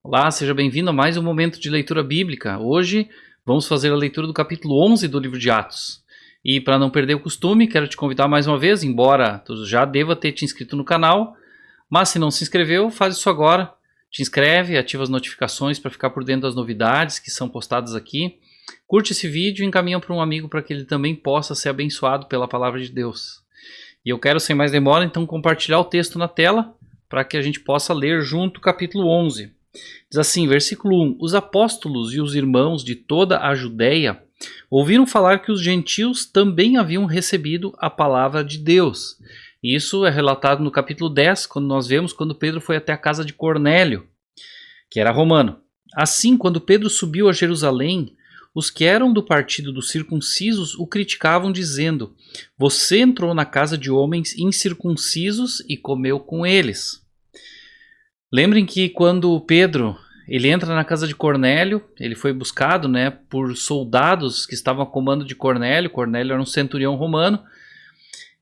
Olá, seja bem-vindo a mais um momento de leitura bíblica. Hoje vamos fazer a leitura do capítulo 11 do livro de Atos. E para não perder o costume, quero te convidar mais uma vez, embora tu já deva ter te inscrito no canal, mas se não se inscreveu, faz isso agora. Te inscreve, ativa as notificações para ficar por dentro das novidades que são postadas aqui. Curte esse vídeo e encaminha para um amigo para que ele também possa ser abençoado pela palavra de Deus. E eu quero, sem mais demora, então compartilhar o texto na tela para que a gente possa ler junto o capítulo 11. Diz assim, versículo 1: Os apóstolos e os irmãos de toda a Judéia ouviram falar que os gentios também haviam recebido a palavra de Deus. Isso é relatado no capítulo 10, quando nós vemos quando Pedro foi até a casa de Cornélio, que era romano. Assim, quando Pedro subiu a Jerusalém, os que eram do partido dos circuncisos o criticavam, dizendo: Você entrou na casa de homens incircuncisos e comeu com eles. Lembrem que quando Pedro ele entra na casa de Cornélio, ele foi buscado, por soldados que estavam a comando de Cornélio. Cornélio era um centurião romano.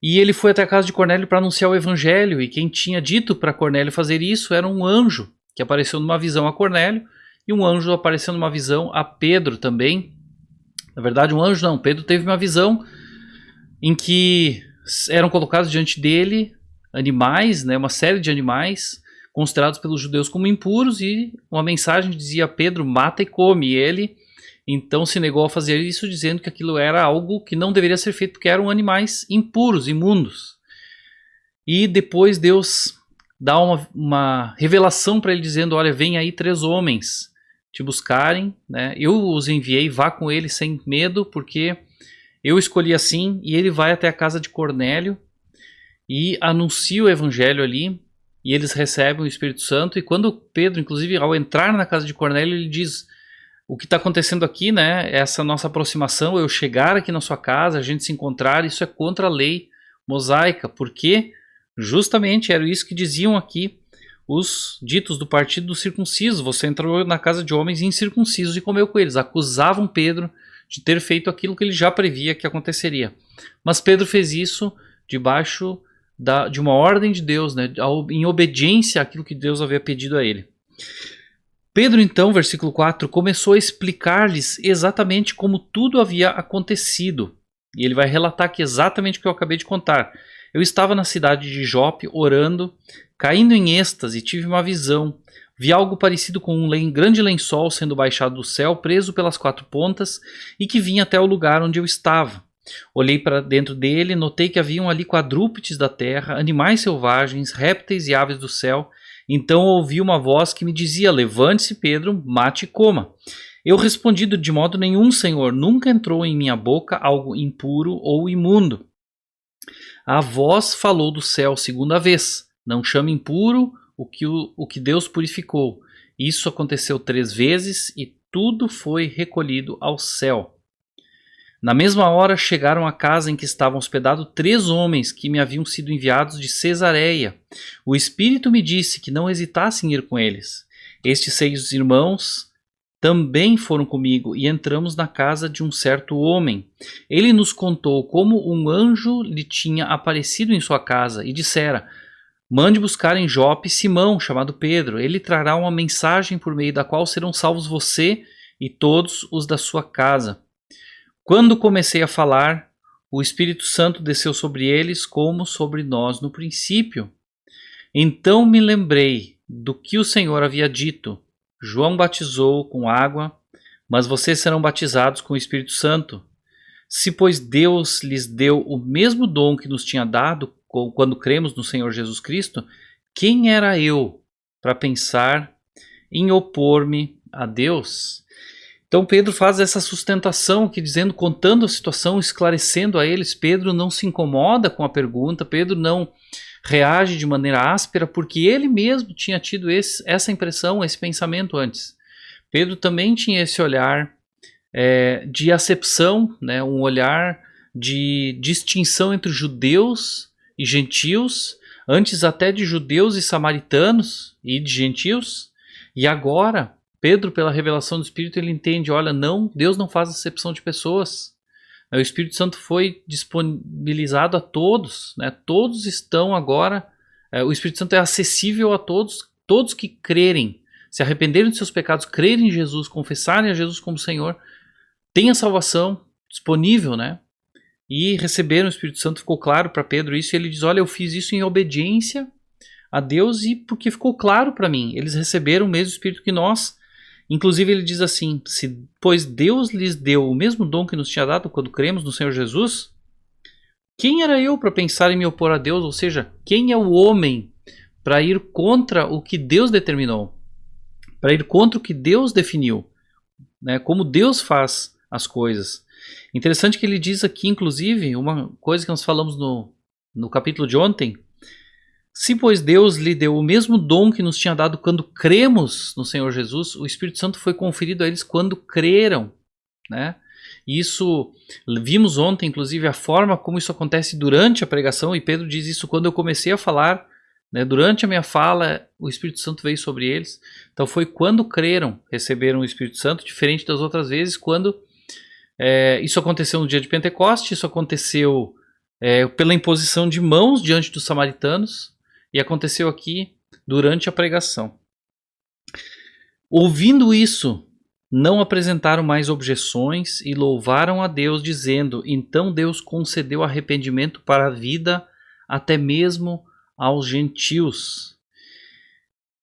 E ele foi até a casa de Cornélio para anunciar o evangelho. E quem tinha dito para Cornélio fazer isso era um anjo que apareceu numa visão a Cornélio. E um anjo apareceu numa visão a Pedro também. Na verdade, um anjo não. Pedro teve uma visão em que eram colocados diante dele animais, uma série de animais considerados pelos judeus como impuros, e uma mensagem dizia: Pedro, mata e come. E ele então se negou a fazer isso, dizendo que aquilo era algo que não deveria ser feito porque eram animais impuros, imundos. E depois Deus dá uma revelação para ele, dizendo: olha, vem aí 3 homens te buscarem, eu os enviei, vá com eles sem medo, porque eu escolhi assim. E ele vai até a casa de Cornélio e anuncia o evangelho ali. E eles recebem o Espírito Santo. E quando Pedro, inclusive, ao entrar na casa de Cornélio, ele diz: o que está acontecendo aqui, essa nossa aproximação, eu chegar aqui na sua casa, a gente se encontrar, isso é contra a lei mosaica, porque justamente era isso que diziam aqui os ditos do partido dos circuncisos. Você entrou na casa de homens incircuncisos e comeu com eles. Acusavam Pedro de ter feito aquilo que ele já previa que aconteceria. Mas Pedro fez isso debaixo de uma ordem de Deus, em obediência àquilo que Deus havia pedido a ele. Pedro então, versículo 4, começou a explicar-lhes exatamente como tudo havia acontecido. E ele vai relatar aqui exatamente o que eu acabei de contar. Eu estava na cidade de Jope orando, caindo em êxtase, tive uma visão. Vi algo parecido com um grande lençol sendo baixado do céu, preso pelas 4 pontas, e que vinha até o lugar onde eu estava. Olhei para dentro dele, notei que haviam ali quadrúpedes da terra, animais selvagens, répteis e aves do céu. Então ouvi uma voz que me dizia: levante-se, Pedro, mate e coma. Eu respondi: de modo nenhum, Senhor, nunca entrou em minha boca algo impuro ou imundo. A voz falou do céu segunda vez: não chame impuro o que Deus purificou. Isso aconteceu 3 vezes e tudo foi recolhido ao céu. Na mesma hora chegaram à casa em que estavam hospedados 3 homens que me haviam sido enviados de Cesareia. O Espírito me disse que não hesitasse em ir com eles. Estes 6 irmãos também foram comigo e entramos na casa de um certo homem. Ele nos contou como um anjo lhe tinha aparecido em sua casa e dissera: mande buscar em Jope Simão, chamado Pedro. Ele trará uma mensagem por meio da qual serão salvos você e todos os da sua casa. Quando comecei a falar, o Espírito Santo desceu sobre eles como sobre nós no princípio. Então me lembrei do que o Senhor havia dito: João batizou com água, mas vocês serão batizados com o Espírito Santo. Se, pois, Deus lhes deu o mesmo dom que nos tinha dado quando cremos no Senhor Jesus Cristo, quem era eu para pensar em opor-me a Deus? Então Pedro faz essa sustentação aqui, contando a situação, esclarecendo a eles. Pedro não se incomoda com a pergunta, Pedro não reage de maneira áspera, porque ele mesmo tinha tido essa impressão, esse pensamento antes. Pedro também tinha esse olhar de acepção, um olhar de distinção entre judeus e gentios, antes até de judeus e samaritanos e de gentios, e agora Pedro, pela revelação do Espírito, ele entende: olha, não, Deus não faz acepção de pessoas. O Espírito Santo foi disponibilizado a todos, todos estão agora, o Espírito Santo é acessível a todos, todos que crerem se arrependerem de seus pecados, crerem em Jesus, confessarem a Jesus como Senhor, tem a salvação disponível, né? E receberam o Espírito Santo, ficou claro para Pedro isso, e ele diz, olha, eu fiz isso em obediência a Deus e porque ficou claro para mim, eles receberam o mesmo Espírito que nós. Inclusive ele diz assim, pois Deus lhes deu o mesmo dom que nos tinha dado quando cremos no Senhor Jesus, quem era eu para pensar em me opor a Deus? Ou seja, quem é o homem para ir contra o que Deus determinou? Para ir contra o que Deus definiu? Né? Como Deus faz as coisas. Interessante que ele diz aqui, inclusive, uma coisa que nós falamos no capítulo de ontem. Se, pois, Deus lhe deu o mesmo dom que nos tinha dado quando cremos no Senhor Jesus, o Espírito Santo foi conferido a eles quando creram, né? Isso, vimos ontem, inclusive, a forma como isso acontece durante a pregação, e Pedro diz isso quando eu comecei a falar, né? Durante a minha fala, o Espírito Santo veio sobre eles. Então foi quando creram, receberam o Espírito Santo, diferente das outras vezes, quando isso aconteceu no dia de Pentecoste, isso aconteceu pela imposição de mãos diante dos samaritanos, e aconteceu aqui durante a pregação. Ouvindo isso, não apresentaram mais objeções e louvaram a Deus, dizendo, então Deus concedeu arrependimento para a vida até mesmo aos gentios.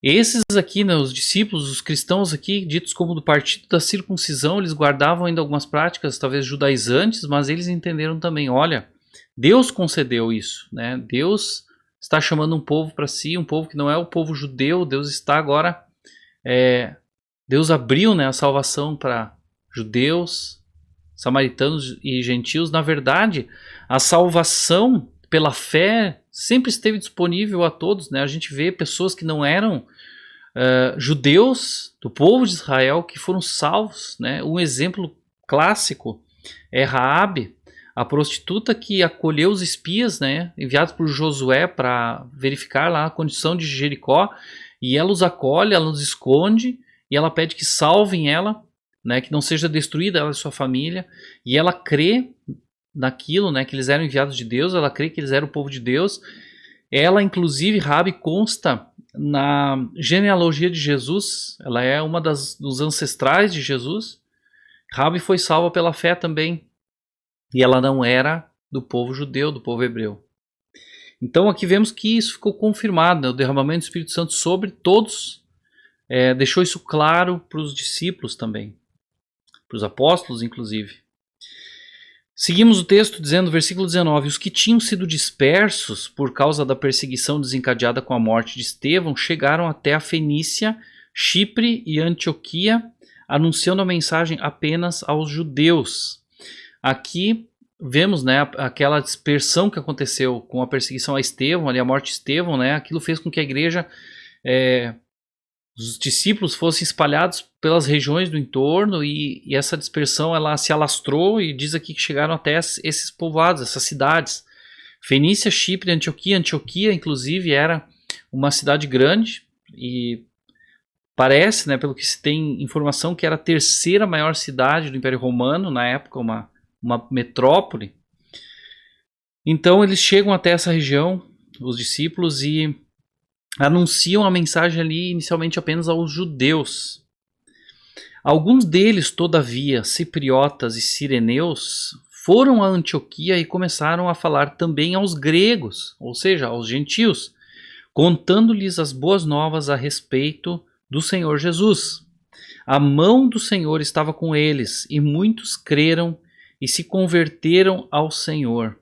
Esses aqui, né, os discípulos, os cristãos aqui, ditos como do partido da circuncisão, eles guardavam ainda algumas práticas, talvez judaizantes, mas eles entenderam também, olha, Deus concedeu isso, né? Deus está chamando um povo para si, um povo que não é o povo judeu, Deus está agora, Deus abriu, né, a salvação para judeus, samaritanos e gentios. Na verdade, a salvação pela fé sempre esteve disponível a todos, né? A gente vê pessoas que não eram judeus do povo de Israel que foram salvos, né? Um exemplo clássico é Raabe, a prostituta que acolheu os espias, né, enviados por Josué para verificar lá a condição de Jericó, e ela os acolhe, ela os esconde, e ela pede que salvem ela, né, que não seja destruída ela e sua família, e ela crê naquilo, né, que eles eram enviados de Deus, ela crê que eles eram o povo de Deus. Ela, inclusive, Raabe, consta na genealogia de Jesus, ela é uma dos ancestrais de Jesus. Raabe foi salva pela fé também, e ela não era do povo judeu, do povo hebreu. Então aqui vemos que isso ficou confirmado, né? O derramamento do Espírito Santo sobre todos, deixou isso claro para os discípulos também, para os apóstolos inclusive. Seguimos o texto dizendo, versículo 19, os que tinham sido dispersos por causa da perseguição desencadeada com a morte de Estevão chegaram até a Fenícia, Chipre e Antioquia, anunciando a mensagem apenas aos judeus. Aqui vemos, né, aquela dispersão que aconteceu com a perseguição a Estevão, ali a morte de Estevão, né, aquilo fez com que a igreja, os discípulos fossem espalhados pelas regiões do entorno, e essa dispersão ela se alastrou, e diz aqui que chegaram até esses povoados, essas cidades. Fenícia, Chipre, Antioquia. Antioquia, inclusive, era uma cidade grande, e parece, né, pelo que se tem informação, que era a terceira maior cidade do Império Romano, na época, uma metrópole. Então eles chegam até essa região, os discípulos, e anunciam a mensagem ali inicialmente apenas aos judeus. Alguns deles, todavia, cipriotas e cireneus, foram a Antioquia e começaram a falar também aos gregos, ou seja, aos gentios, contando-lhes as boas novas a respeito do Senhor Jesus. A mão do Senhor estava com eles, e muitos creram e se converteram ao Senhor.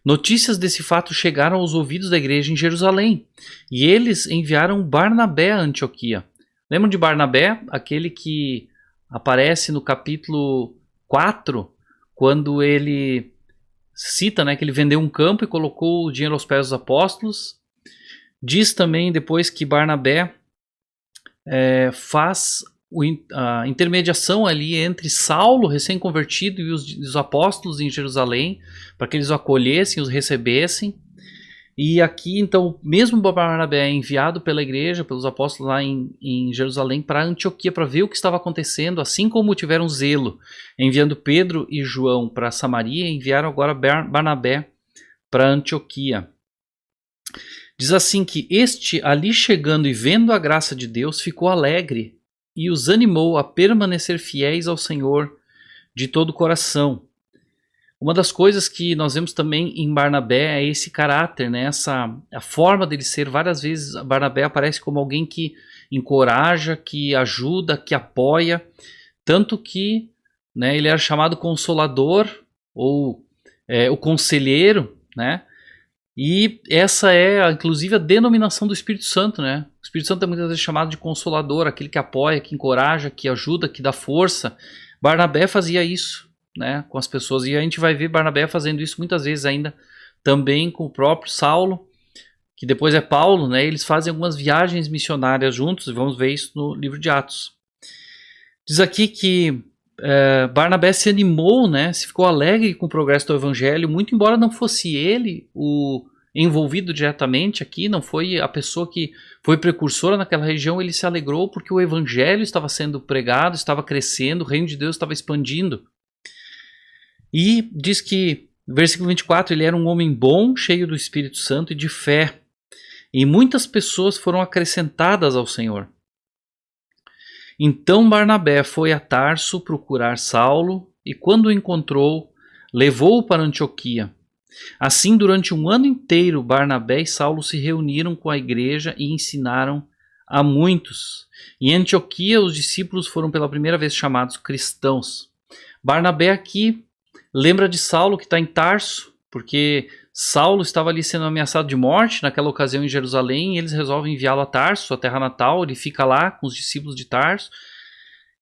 Notícias desse fato chegaram aos ouvidos da igreja em Jerusalém, e eles enviaram Barnabé a Antioquia. Lembram de Barnabé? Aquele que aparece no capítulo 4, quando ele cita, né, que ele vendeu um campo e colocou o dinheiro aos pés dos apóstolos. Diz também depois que Barnabé faz a intermediação ali entre Saulo, recém-convertido, e os apóstolos em Jerusalém, para que eles o acolhessem, os recebessem. E aqui, então, mesmo Barnabé é enviado pela igreja, pelos apóstolos lá em Jerusalém, para Antioquia, para ver o que estava acontecendo, assim como tiveram zelo, enviando Pedro e João para Samaria, enviaram agora Barnabé para Antioquia. Diz assim que este, ali chegando e vendo a graça de Deus, ficou alegre e os animou a permanecer fiéis ao Senhor de todo o coração. Uma das coisas que nós vemos também em Barnabé é esse caráter, né? A forma dele ser. Várias vezes Barnabé aparece como alguém que encoraja, que ajuda, que apoia, tanto que, né, ele era chamado consolador ou o conselheiro, né? E essa é, inclusive, a denominação do Espírito Santo, né? O Espírito Santo é muitas vezes chamado de consolador, aquele que apoia, que encoraja, que ajuda, que dá força. Barnabé fazia isso, né, com as pessoas, e a gente vai ver Barnabé fazendo isso muitas vezes ainda também com o próprio Saulo, que depois é Paulo, né? Eles fazem algumas viagens missionárias juntos, e vamos ver isso no livro de Atos. Diz aqui que Barnabé se animou, né, se ficou alegre com o progresso do evangelho, muito embora não fosse ele o envolvido diretamente aqui, não foi a pessoa que foi precursora naquela região, ele se alegrou porque o evangelho estava sendo pregado, estava crescendo, o reino de Deus estava expandindo. E diz que, versículo 24, ele era um homem bom, cheio do Espírito Santo e de fé, e muitas pessoas foram acrescentadas ao Senhor. Então Barnabé foi a Tarso procurar Saulo, e quando o encontrou, levou-o para Antioquia. Assim, durante um ano inteiro, Barnabé e Saulo se reuniram com a igreja e ensinaram a muitos. Em Antioquia, os discípulos foram pela primeira vez chamados cristãos. Barnabé aqui lembra de Saulo, que está em Tarso, porque Saulo estava ali sendo ameaçado de morte naquela ocasião em Jerusalém, e eles resolvem enviá-lo a Tarso, sua terra natal. Ele fica lá com os discípulos de Tarso.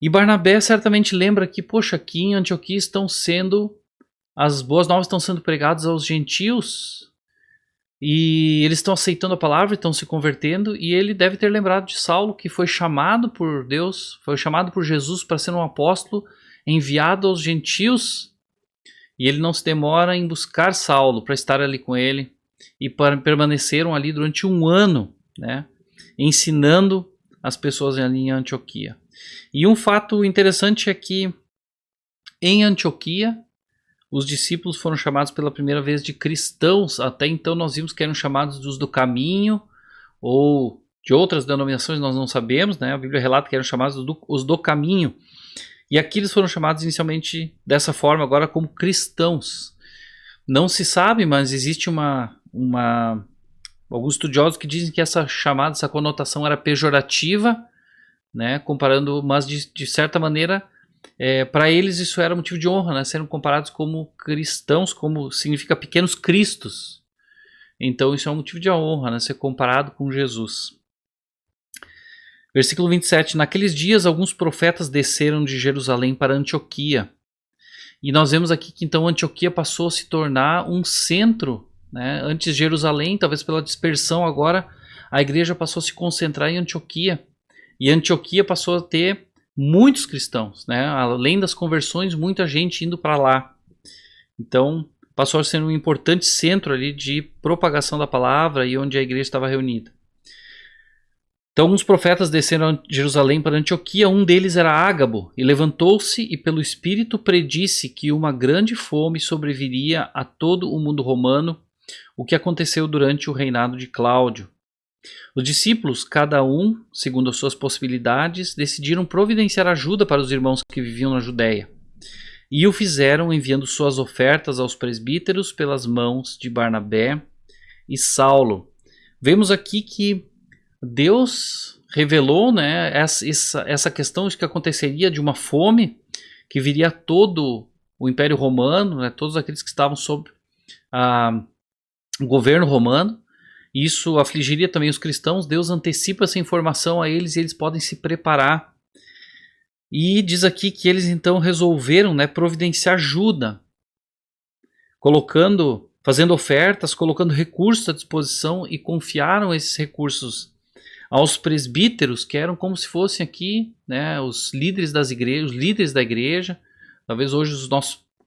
E Barnabé certamente lembra que, poxa, aqui em Antioquia as boas novas estão sendo pregadas aos gentios, e eles estão aceitando a palavra, estão se convertendo, e ele deve ter lembrado de Saulo, que foi chamado por Deus, foi chamado por Jesus para ser um apóstolo enviado aos gentios. E ele não se demora em buscar Saulo para estar ali com ele, e permaneceram ali durante um ano, né, ensinando as pessoas ali em Antioquia. E um fato interessante é que em Antioquia os discípulos foram chamados pela primeira vez de cristãos. Até então nós vimos que eram chamados dos do caminho, ou de outras denominações nós não sabemos, né? A Bíblia relata que eram chamados os do caminho. E aqui eles foram chamados inicialmente dessa forma, agora como cristãos. Não se sabe, mas existe alguns estudiosos que dizem que essa chamada, essa conotação era pejorativa, né, comparando, mas de certa maneira, para eles isso era motivo de honra, né, serem comparados como cristãos, como significa pequenos cristos. Então isso é um motivo de honra, né, ser comparado com Jesus. Versículo 27, naqueles dias alguns profetas desceram de Jerusalém para Antioquia. E nós vemos aqui que então Antioquia passou a se tornar um centro, né? Antes Jerusalém, talvez pela dispersão, agora a igreja passou a se concentrar em Antioquia. E Antioquia passou a ter muitos cristãos, né? Além das conversões, muita gente indo para lá. Então passou a ser um importante centro ali de propagação da palavra e onde a igreja estava reunida. Então uns profetas desceram a Jerusalém para Antioquia, um deles era Ágabo, e levantou-se e pelo Espírito predisse que uma grande fome sobreviria a todo o mundo romano, o que aconteceu durante o reinado de Cláudio. Os discípulos, cada um, segundo as suas possibilidades, decidiram providenciar ajuda para os irmãos que viviam na Judéia. E o fizeram enviando suas ofertas aos presbíteros pelas mãos de Barnabé e Saulo. Vemos aqui que Deus revelou, né, essa questão de que aconteceria de uma fome que viria a todo o Império Romano, né, todos aqueles que estavam sob o governo romano. Isso afligiria também os cristãos. Deus antecipa essa informação a eles e eles podem se preparar. E diz aqui que eles então resolveram, né, providenciar ajuda, fazendo ofertas, colocando recursos à disposição, e confiaram esses recursos aos presbíteros, que eram como se fossem aqui, né, os líderes das igrejas, os líderes da igreja, talvez hoje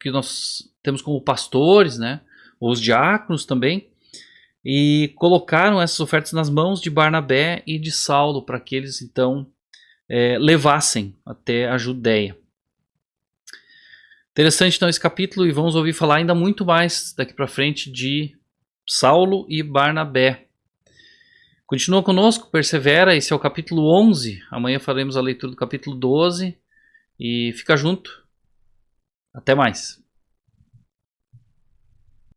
que nós temos como pastores, né, ou os diáconos também, e colocaram essas ofertas nas mãos de Barnabé e de Saulo para que eles então levassem até a Judéia. Interessante então esse capítulo, e vamos ouvir falar ainda muito mais daqui para frente de Saulo e Barnabé. Continua conosco, persevera, esse é o capítulo 11. Amanhã faremos a leitura do capítulo 12 e fica junto. Até mais.